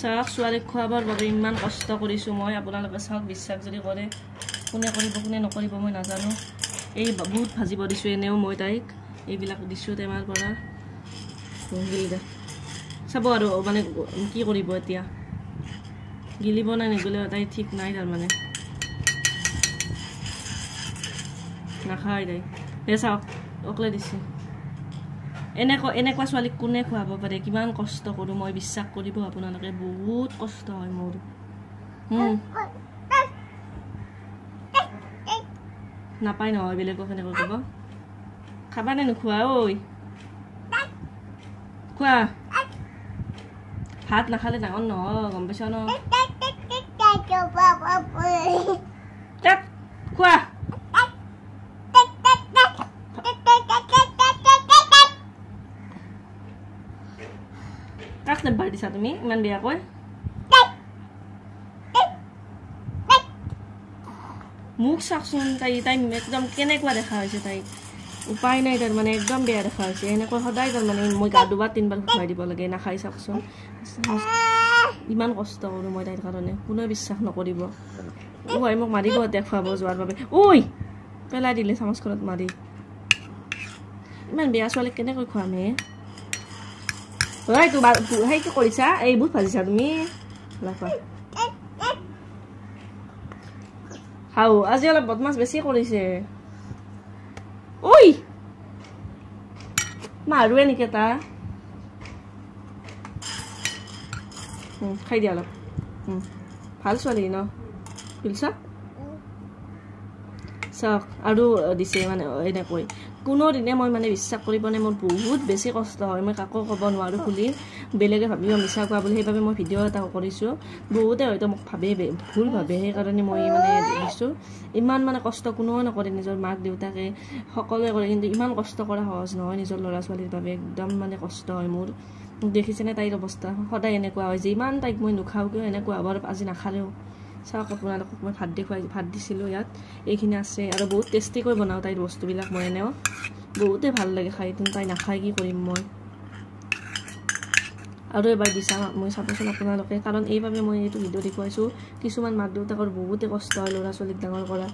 চাওক ছোৱালীক খুৱাবৰ বাবে ইমান কষ্ট কৰিছোঁ মই আপোনালোকে চাওক বিশ্বাস যদি কৰে কোনে কৰিব কোনে নকৰিব মই নাজানো এই বহুত ভাজিব দিছোঁ এনেও মই তাইক এইবিলাক দিছোঁ টেমাৰ পৰা গিলিদা চাব আৰু মানে কি কৰিব এতিয়া গিলিব না নিগিলে তাই ঠিক নাই তাৰমানে নাখায় তাই এই চাওক অকলে দিছে এনেকুৱা ছোৱালীক কোনে খুৱাব পাৰে কিমান কষ্ট কৰোঁ মই বিশ্বাস কৰিব আপোনালোকে বহুত কষ্ট হয় মোৰ নাপায় নহয় বেলেগক কেনেকৈ ক'ব খাবা নে নোখোৱা ঐ খোৱা ভাত নাখালে ডাঙৰ নহয় গম পাইছ ন খোৱা কাক নাম্বাৰ দিছা তুমি ইমান বেয়াকৈ মুখ চাকচোন তাই একদম কেনেকুৱা দেখা হৈছে তাই উপায় নাই তাৰমানে একদম বেয়া দেখা হৈছে এনেকৈ সদায় তাৰমানে মই গা দুবাৰ তিনিবাৰ খুৱাই দিব লাগে নাখাই চাকচোন ইমান কষ্ট কৰোঁ মই তাইৰ কাৰণে কোনেও বিশ্বাস নকৰিব ঐ মোক মাৰিব দেখুৱাব যোৱাৰ বাবে ঐ পেলাই দিলে চামুচখনত মাৰি ইমান বেয়া ছোৱালীক কেনেকৈ খুৱামে ঐ তোমাৰ সেই কি কৰিছা এই বহুত ভাজিছা তুমি হাও আজি অলপ বদমাছ বেছি কৰিছে ঐ মাৰোৱে নেকি এটা খাই দিয়া অলপ ভাল ছোৱালী ন পিলছা চাওক আৰু দিছে মানে এনেকৈ কোনো দিনে মই মানে বিশ্বাস কৰিব নে মোৰ বহুত বেছি কষ্ট হয় মই কাকো ক'ব নোৱাৰোঁ খুলি বেলেগে ভাবিব মিছা কোৱা বুলি সেইবাবে মই ভিডিঅ' এটা কৰিছোঁ বহুতে হয়তো মোক ভাবে ভুল ভাবে সেইকাৰণে মই মানে দিছোঁ ইমান মানে কষ্ট কোনেও নকৰে নিজৰ মাক দেউতাকে সকলোৱে কৰে কিন্তু ইমান কষ্ট কৰা সহজ নহয় নিজৰ ল'ৰা ছোৱালীৰ বাবে একদম মানে কষ্ট হয় মোৰ দেখিছেনে তাইৰ অৱস্থা সদায় এনেকুৱা হয় যে ইমান তাইক মই নোখাওঁ কিয় এনেকুৱা হ'ব আজি নাখালেও চাওক আপোনালোকক মই ভাত দিছিলোঁ ইয়াত এইখিনি আছে আৰু বহুত টেষ্টিকৈ বনাওঁ তাইৰ বস্তুবিলাক মই এনেও বহুতে ভাল লাগে খাই কিন্তু তাই নাখায় কি কৰিম মই আৰু এবাৰ দিছা মই চাবচোন আপোনালোকে কাৰণ এইবাবে মই এইটো ভিডিঅ' দেখুৱাইছোঁ কিছুমান মাক দেউতাকৰ বহুতে কষ্ট হয় ল'ৰা ছোৱালীক ডাঙৰ কৰা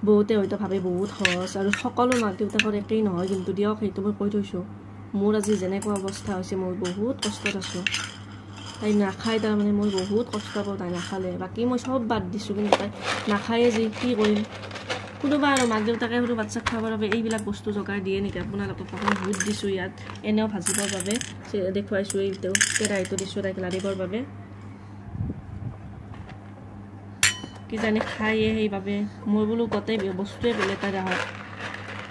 বহুতে হয়তো ভাবে বহুত সহজ আৰু সকলো মাক দেউতাকৰ একেই নহয় কিন্তু দিয়ক সেইটো মই কৈ থৈছোঁ মোৰ আজি যেনেকুৱা অৱস্থা হৈছে মই বহুত কষ্টত আছোঁ তাই নাখায় তাৰমানে মই বহুত কষ্ট পাওঁ তাই নাখালে বাকী মই চব বাদ দিছোঁ কিন্তু তাই নাখায়ে যে কি কৰিম কোনোবা আৰু মাক দেউতাকে সৰু বাচ্চাক খাবৰ বাবে এইবিলাক বস্তু যোগাৰ দিয়ে নেকি আপোনালোকক অকণ বহুত দিছোঁ ইয়াত এনেও ভাজিবৰ বাবে দেখুৱাইছোঁ এইটো কেৰাহীটো দিছোঁ তাইক লাৰিবৰ বাবে কিজানি খায়ে সেইবাবে মই বোলো গোটেই বস্তুৱে বেলেগ তাই আহক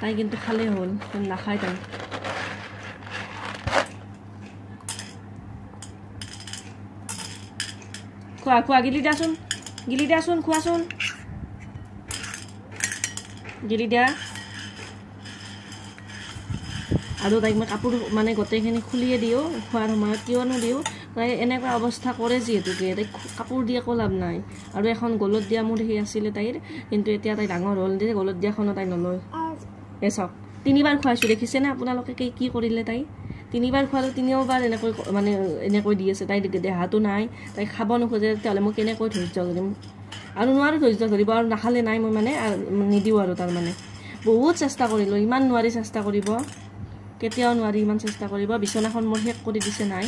তাই কিন্তু খালেই হ'ল নাখায় তাই খোৱা গিলি দিয়াচোন খোৱাচোন গিলি দিয়া আৰু তাইক মই কাপোৰ মানে গোটেইখিনি খুলিয়ে দিওঁ খোৱাৰ সময়ত কিয়নো দিওঁ তাই এনেকুৱা অৱস্থা কৰে যিহেতুকে তাইক কাপোৰ দি একো লাভ নাই আৰু এখন গলত দিয়া মোৰ সেই আছিলে তাইৰ কিন্তু এতিয়া তাই ডাঙৰ হ'ল যে গলত দিয়াখনো তাই নলয় এই চাওক 3বাৰ খুৱাইছোঁ দেখিছেনে আপোনালোকে কি কৰিলে তাই 3বাৰ খোৱালে 3বাৰ এনেকৈ মানে এনেকৈ দি আছে তাই দেহাটো নাই তাই খাব নোখোজে তেতিয়াহ'লে মই কেনেকৈ ধৈৰ্য ধৰিম আৰু নোৱাৰোঁ ধৈৰ্য ধৰিব আৰু নাখালে নাই মই মানে নিদিওঁ আৰু তাৰমানে বহুত চেষ্টা কৰিলোঁ ইমান নোৱাৰি চেষ্টা কৰিব কেতিয়াও নোৱাৰি ইমান চেষ্টা কৰিব বিচনাখন মোৰ শেষ কৰি দিছে নাই